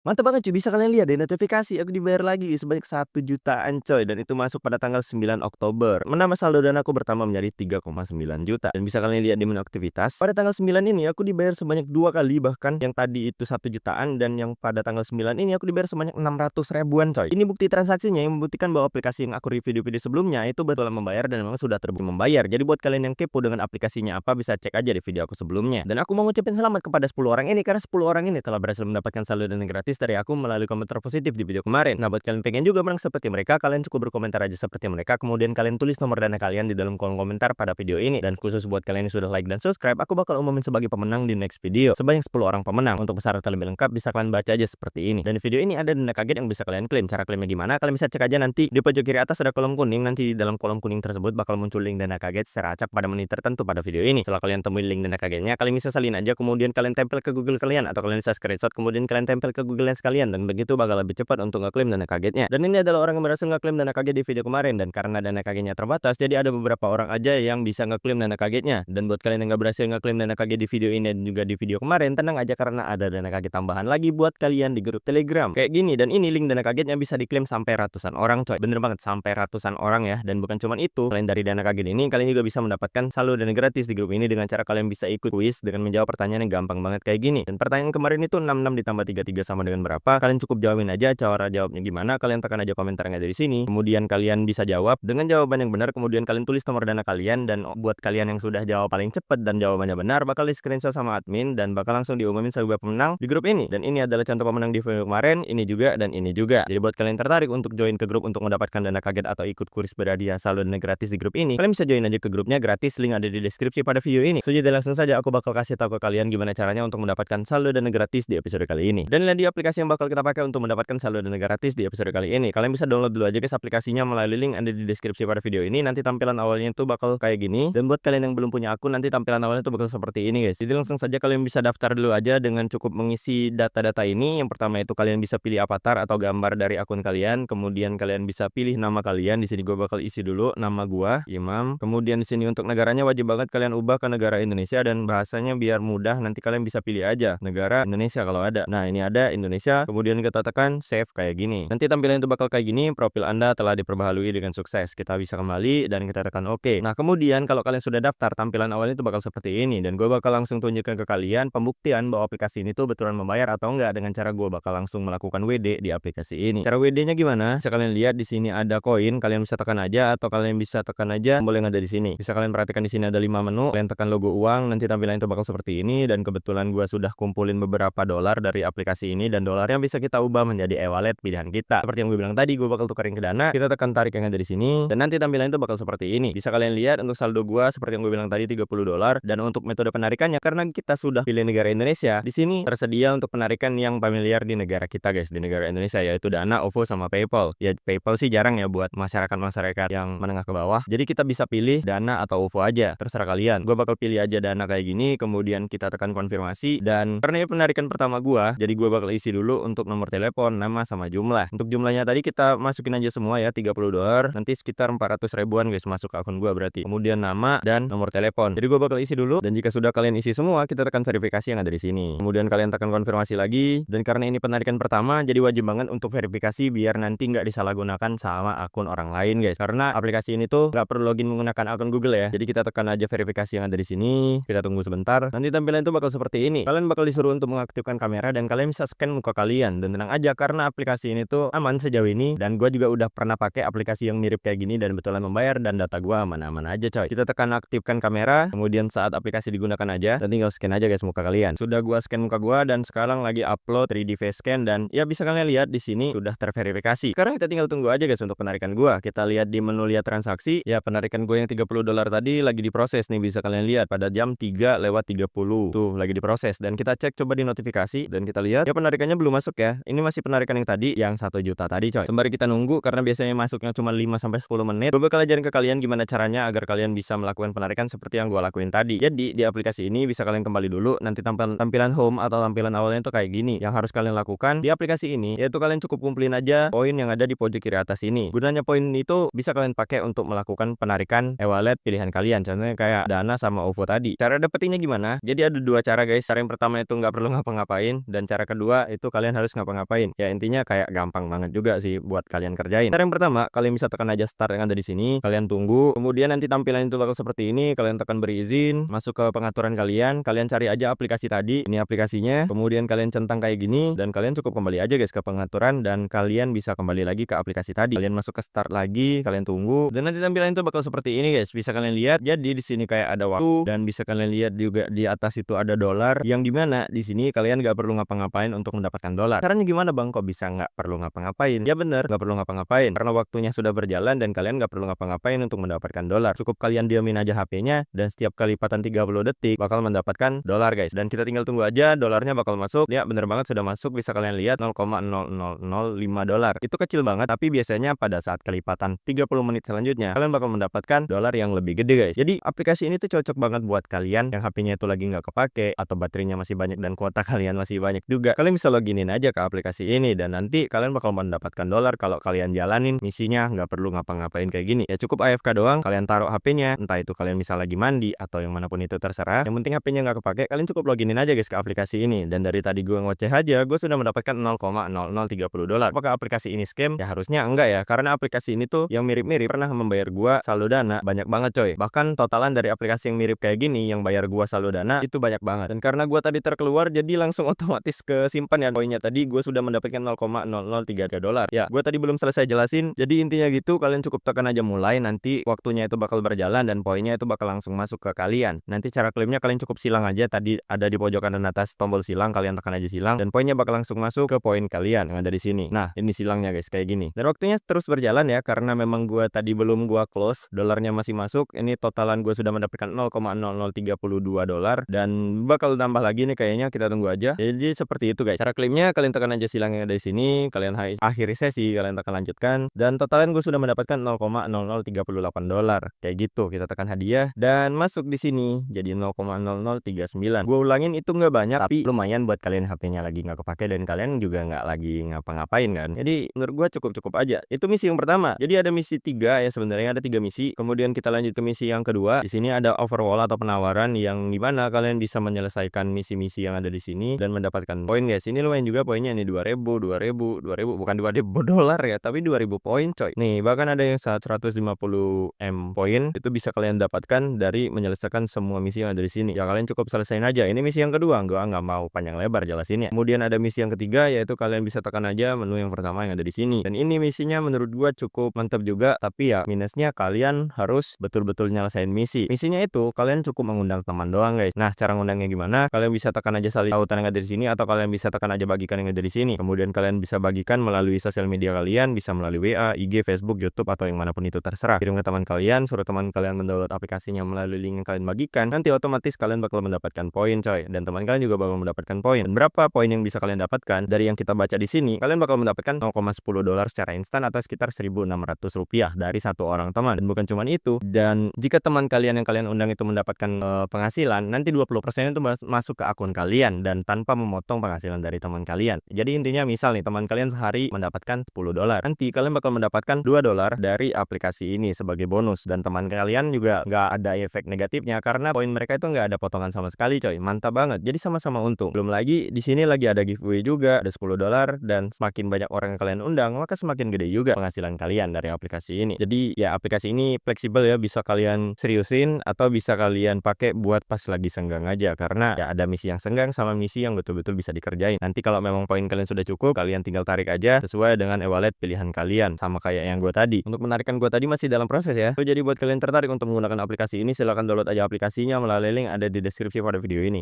Mantap banget cuy, bisa kalian lihat deh notifikasi aku dibayar lagi sebanyak 1 jutaan coy, dan itu masuk pada tanggal 9 Oktober. Menambah saldo dana aku bertambah menjadi 3,9 juta. Dan bisa kalian lihat di menu aktivitas, pada tanggal 9 ini aku dibayar sebanyak 2 kali, bahkan yang tadi itu 1 jutaan dan yang pada tanggal 9 ini aku dibayar sebanyak 600 ribuan coy. Ini bukti transaksinya yang membuktikan bahwa aplikasi yang aku review di video sebelumnya itu betulan membayar dan memang sudah terbukti membayar. Jadi buat kalian yang kepo dengan aplikasinya apa, bisa cek aja di video aku sebelumnya. Dan aku mau ngucapin selamat kepada 10 orang ini karena 10 orang ini telah berhasil mendapatkan saldo dana gratis dari aku melalui komentar positif di video kemarin. Nah, buat kalian pengen juga menang seperti mereka, kalian cukup berkomentar aja seperti mereka, kemudian kalian tulis nomor dana kalian di dalam kolom komentar pada video ini. Dan khusus buat kalian yang sudah like dan subscribe, aku bakal umumin sebagai pemenang di next video. Sebanyak 10 orang pemenang. Untuk besaran lebih lengkap bisa kalian baca aja seperti ini. Dan di video ini ada dana kaget yang bisa kalian klaim. Cara klaimnya gimana? Kalian bisa cek aja nanti di pojok kiri atas ada kolom kuning. Nanti di dalam kolom kuning tersebut bakal muncul link dana kaget secara acak pada menit tertentu pada video ini. Setelah kalian temuin link dana kagetnya, kalian bisa salin aja, kemudian kalian tempel ke Google kalian, atau kalian bisa screenshot kemudian kalian tempel ke Google Lens kalian, dan begitu bakal lebih cepat untuk ngeklaim dana kagetnya. Dan ini adalah orang yang berhasil ngeklaim dana kaget di video kemarin, dan karena dana kagetnya terbatas, jadi ada beberapa orang aja yang bisa ngeklaim dana kagetnya. Dan buat kalian yang nggak berhasil ngeklaim dana kaget di video ini dan juga di video kemarin, tenang aja karena ada dana kaget tambahan lagi buat kalian di grup Telegram kayak gini. Dan ini link dana kagetnya bisa diklaim sampai ratusan orang coy, bener banget sampai ratusan orang ya. Dan bukan cuman itu, selain dari dana kaget ini, kalian juga bisa mendapatkan saldo dana gratis di grup ini dengan cara kalian bisa ikut kuis dengan menjawab pertanyaan yang gampang banget kayak gini. Dan pertanyaan kemarin itu 66 ditambah 33 sama dengan berapa? Kalian cukup jawabin aja. Cara jawabnya gimana? Kalian tekan aja komentar yang ada di sini. Kemudian kalian bisa jawab dengan jawaban yang benar. Kemudian kalian tulis nomor dana kalian, dan buat kalian yang sudah jawab paling cepat dan jawabannya benar, bakal di screenshot sama admin dan bakal langsung diumumin sebagai pemenang di grup ini. Dan ini adalah contoh pemenang di video kemarin, ini juga dan ini juga. Jadi buat kalian tertarik untuk join ke grup untuk mendapatkan dana kaget atau ikut kuis berhadiah saldo dana gratis di grup ini, kalian bisa join aja ke grupnya gratis. Link ada di deskripsi pada video ini. So, jadi langsung saja aku bakal kasih tahu ke kalian gimana caranya untuk mendapatkan saldo dana gratis di episode kali ini. Dan di aplikasi yang bakal kita pakai untuk mendapatkan saldo dana gratis di episode kali ini, kalian bisa download dulu aja guys aplikasinya melalui link ada di deskripsi pada video ini. Nanti tampilan awalnya itu bakal kayak gini, dan buat kalian yang belum punya akun, nanti tampilan awalnya itu bakal seperti ini guys. Jadi langsung saja kalian bisa daftar dulu aja dengan cukup mengisi data-data ini. Yang pertama itu kalian bisa pilih avatar atau gambar dari akun kalian, kemudian kalian bisa pilih nama kalian. Di sini gua bakal isi dulu nama gua, Imam. Kemudian di sini untuk negaranya wajib banget kalian ubah ke negara Indonesia, dan bahasanya biar mudah nanti kalian bisa pilih aja negara Indonesia kalau ada. Nah, ini ada Indonesia, kemudian kita tekan save kayak gini. Nanti tampilan itu bakal kayak gini, profil Anda telah diperbaharui dengan sukses. Kita bisa kembali dan kita tekan oke. Nah, kemudian kalau kalian sudah daftar, tampilan awalnya itu bakal seperti ini, dan gue bakal langsung tunjukkan ke kalian pembuktian bahwa aplikasi ini tuh betulan membayar atau enggak dengan cara gue bakal langsung melakukan WD di aplikasi ini. Cara WD-nya gimana? Bisa kalian lihat di sini ada koin, kalian bisa tekan aja, atau kalian bisa tekan aja tombol yang ada di sini. Bisa kalian perhatikan di sini ada 5 menu, kalian tekan logo uang, nanti tampilan itu bakal seperti ini. Dan kebetulan gua sudah kumpulin beberapa dolar dari aplikasi ini, dan dolarnya bisa kita ubah menjadi e-wallet pilihan kita. Seperti yang gue bilang tadi, gue bakal tukarin ke Dana. Kita tekan tarik yang ada di sini, dan nanti tampilan itu bakal seperti ini. Bisa kalian lihat untuk saldo gua seperti yang gue bilang tadi 30 dolar. Dan untuk metode penarikannya, karena kita sudah pilih negara Indonesia, di sini tersedia untuk penarikan yang familiar di negara kita guys, di negara Indonesia, yaitu Dana, OVO sama PayPal. Ya PayPal sih jarang ya buat masyarakat yang menengah ke bawah. Jadi kita bisa pilih Dana atau OVO aja, terserah kalian. Gue bakal pilih aja Dana kayak gini, kemudian kita tekan konfirmasi. Dan karena ini penarikan pertama gua, jadi gua bakal isi dulu untuk nomor telepon, nama sama jumlah. Untuk jumlahnya tadi kita masukin aja semua ya, 30 dolar. Nanti sekitar 400 ribuan guys masuk ke akun gua berarti. Kemudian nama dan nomor telepon. Jadi gua bakal isi dulu, dan jika sudah kalian isi semua, kita tekan verifikasi yang ada di sini. Kemudian kalian tekan konfirmasi lagi. Dan karena ini penarikan pertama, jadi wajib banget untuk verifikasi biar nanti nggak disalahgunakan sama akun orang lain guys. Karena aplikasi ini tuh nggak perlu login menggunakan akun Google ya. Jadi kita tekan aja verifikasi yang ada di sini. Kita tunggu sebentar. Nanti tampilan itu bakal seperti ini. Kalian bakal disuruh untuk mengaktifkan kamera, dan kalian bisa scan muka kalian. Dan tenang aja karena aplikasi ini tuh aman sejauh ini, dan gue juga udah pernah pakai aplikasi yang mirip kayak gini dan betulan membayar, dan data gue aman-aman aja coy. Kita tekan aktifkan kamera, kemudian saat aplikasi digunakan aja, dan tinggal scan aja guys muka kalian. Sudah gua scan muka gua, dan sekarang lagi upload 3D face scan, dan ya bisa kalian lihat di sini sudah terverifikasi. Sekarang kita tinggal tunggu aja guys untuk penarikan gua. Kita lihat di menu lihat transaksi, ya penarikan gue yang 30 dolar tadi lagi diproses nih, bisa kalian lihat pada jam 3:30 tuh lagi diproses. Dan kita cek coba di notifikasi, dan kita lihat ya penarikannya belum masuk ya. Ini masih penarikan yang tadi, yang 1 juta tadi coy. Sembari kita nunggu, karena biasanya masuknya cuma 5-10 menit, gue bakal ajarin ke kalian gimana caranya agar kalian bisa melakukan penarikan seperti yang gue lakuin tadi. Jadi di aplikasi ini bisa kalian kembali dulu, nanti tampilan home atau tampilan awalnya itu kayak gini. Yang harus kalian lakukan di aplikasi ini yaitu kalian cukup kumpulin aja poin yang ada di pojok kiri atas ini. Gunanya poin itu bisa kalian pakai untuk melakukan penarikan e-wallet pilihan kalian, contohnya kayak Dana sama OVO tadi. Cara dapetinnya gimana? Jadi ada dua cara guys. Cara yang pertama itu nggak perlu ngapa-ngapain, dan cara kedua itu kalian harus ngapa-ngapain. Ya intinya kayak gampang banget juga sih buat kalian kerjain. Cara yang pertama, kalian bisa tekan aja start yang ada di sini, kalian tunggu, kemudian nanti tampilan itu bakal seperti ini, kalian tekan berizin, masuk ke pengaturan kalian cari aja aplikasi tadi, ini aplikasinya, kemudian kalian centang kayak gini, dan kalian cukup kembali aja guys ke pengaturan, dan kalian bisa kembali lagi ke aplikasi tadi. Kalian masuk ke start lagi, kalian tunggu, dan nanti tampilan itu bakal seperti ini guys. Bisa kalian lihat, jadi di sini kayak ada waktu, dan bisa kalian lihat juga di atas itu ada dolar, yang dimana di sini kalian nggak perlu ngapa-ngapain untuk mendapatkan dolar. Caranya gimana bang? Kok bisa nggak perlu ngapa-ngapain? Ya bener, nggak perlu ngapa-ngapain, karena waktunya sudah berjalan dan kalian nggak perlu ngapa-ngapain untuk mendapatkan dolar. Cukup kalian diamin aja HP-nya, dan setiap kali lipatan 30 detik bakal mendapatkan dolar guys. Dan kita tinggal tunggu aja dolarnya bakal masuk. Ya bener banget sudah masuk, bisa kalian lihat 0,0005 dolar. Itu kecil banget, tapi biasanya pada saat kelipatan 30 menit selanjutnya kalian bakal mendapatkan dolar yang lebih gede guys. Jadi aplikasi ini tuh cocok banget buat kalian yang HP-nya itu lagi nggak kepake atau baterainya masih banyak dan kuota kalian masih banyak juga. Kalian bisa loginin aja ke aplikasi ini, dan nanti kalian bakal mendapatkan dolar kalau kalian jalanin misinya nggak perlu ngapa-ngapain kayak gini. Ya cukup AFK doang, kalian taruh HP-nya, entah itu kalian misal lagi mandi atau yang manapun itu terserah. Yang penting HP-nya nggak kepake, kalian cukup loginin aja guys ke aplikasi ini. Dan dari tadi gue ngoceh aja, gue sudah mendapatkan 0,0030 dolar. Apakah aplikasi ini scam? Ya harusnya enggak ya, karena aplikasi ini tuh yang mirip-mirip pernah membayar gue saldo dana banyak banget coy. Bahkan totalan dari aplikasi yang mirip kayak gini yang bayar gue saldo dana itu banyak banget. Dan karena gue tadi terkeluar, jadi langsung otomatis ke simpan ya poinnya. Tadi gue sudah mendapatkan 0,0033 dolar. Ya gue tadi belum selesai jelasin. Jadi intinya gitu, kalian cukup tekan aja mulai, nanti waktunya itu bakal berjalan dan poinnya itu bakal langsung masuk ke kalian. Nanti cara klaimnya kalian cukup silang aja, tadi ada di pojok kanan atas tombol silang, kalian tekan aja silang dan poinnya bakal langsung masuk ke poin kalian yang ada di sini. Nah ini silangnya guys kayak gini, dan waktunya terus berjalan ya, karena memang gua tadi belum gua close, dolarnya masih masuk. Ini totalan gua sudah mendapatkan 0,0032 dolar dan bakal tambah lagi nih kayaknya, kita tunggu aja. Jadi seperti itu guys cara klaimnya, kalian tekan aja silang yang ada di sini, kalian akhiri sesi, kalian tekan lanjutkan, dan totalan gue sudah mendapatkan 0,0038 dolar kayak gitu. Kita tekan hadiah dan masuk di sini jadi 0,0039. Gue ulangin, itu nggak banyak tapi lumayan buat kalian HP-nya lagi nggak kepake dan kalian juga nggak lagi ngapa-ngapain kan. Jadi menurut gue cukup aja. Itu misi yang pertama. Jadi ada misi 3 ya, sebenarnya ada 3 misi. Kemudian kita lanjut ke misi yang kedua. Di sini ada overwall atau penawaran yang dimana kalian bisa menyelesaikan misi-misi yang ada di sini dan mendapatkan poin guys. Ini lumayan juga poinnya nih, 2000 bukan 2000 dolar ya, tapi 2000 poin coy. Nih bahkan ada yang 150 M poin itu bisa kalian dapatkan dari menyelesaikan semua misi yang ada di sini. Ya kalian cukup selesaiin aja. Ini misi yang kedua, gua nggak mau panjang lebar jelasinnya. Kemudian ada misi yang ketiga, yaitu kalian bisa tekan aja menu yang pertama yang ada di sini. Dan ini misinya menurut gua cukup mantap juga, tapi ya minusnya kalian harus betul-betul nyelesain misi. Misinya itu kalian cukup mengundang teman doang guys. Nah cara ngundangnya gimana? Kalian bisa tekan aja salin tautan yang ada di sini, atau kalian bisa tekan aja bagikan yang ada di sini. Kemudian kalian bisa bagikan melalui sosial media kalian, bisa melalui WA, IG, Facebook, YouTube, atau yang manapun itu terserah. Kirim ke teman kalian, suruh teman kalian mendownload aplikasinya melalui link yang kalian bagikan. Nanti otomatis kalian bakal mendapatkan poin coy, dan teman kalian juga bakal mendapatkan poin. Dan berapa poin yang bisa kalian dapatkan dari yang kita baca di sini? Kalian bakal mendapatkan 0,10 dolar secara instan atau sekitar 1.600 rupiah dari satu orang teman. Dan bukan cuma itu, dan jika teman kalian yang kalian undang itu mendapatkan penghasilan, nanti 20% itu masuk ke akun kalian dan tanpa memotong penghasilan dari teman kalian. Jadi intinya misal nih teman kalian sehari mendapatkan 10 dolar, nanti kalian bakal mendapatkan 2 dolar dari aplikasi ini sebagai bonus, dan teman kalian juga nggak ada efek negatifnya karena poin mereka itu nggak ada potongan sama sekali coy. Mantap banget, jadi sama-sama untung. Belum lagi di sini lagi ada giveaway juga, ada 10 dolar, dan semakin banyak orang yang kalian undang maka semakin gede juga penghasilan kalian dari aplikasi ini. Jadi ya aplikasi ini fleksibel ya, bisa kalian seriusin atau bisa kalian pakai buat pas lagi senggang aja, karena ya ada misi yang senggang sama misi yang betul-betul bisa dikerjain. Nanti kalau memang poin kalian sudah cukup, kalian tinggal tarik aja sesuai dengan e-wallet pilihan kalian, sama kayak yang gue tadi. Untuk menarikkan gue tadi masih dalam proses ya. Jadi buat kalian tertarik untuk menggunakan aplikasi ini, silahkan download aja aplikasinya melalui link ada di deskripsi pada video ini.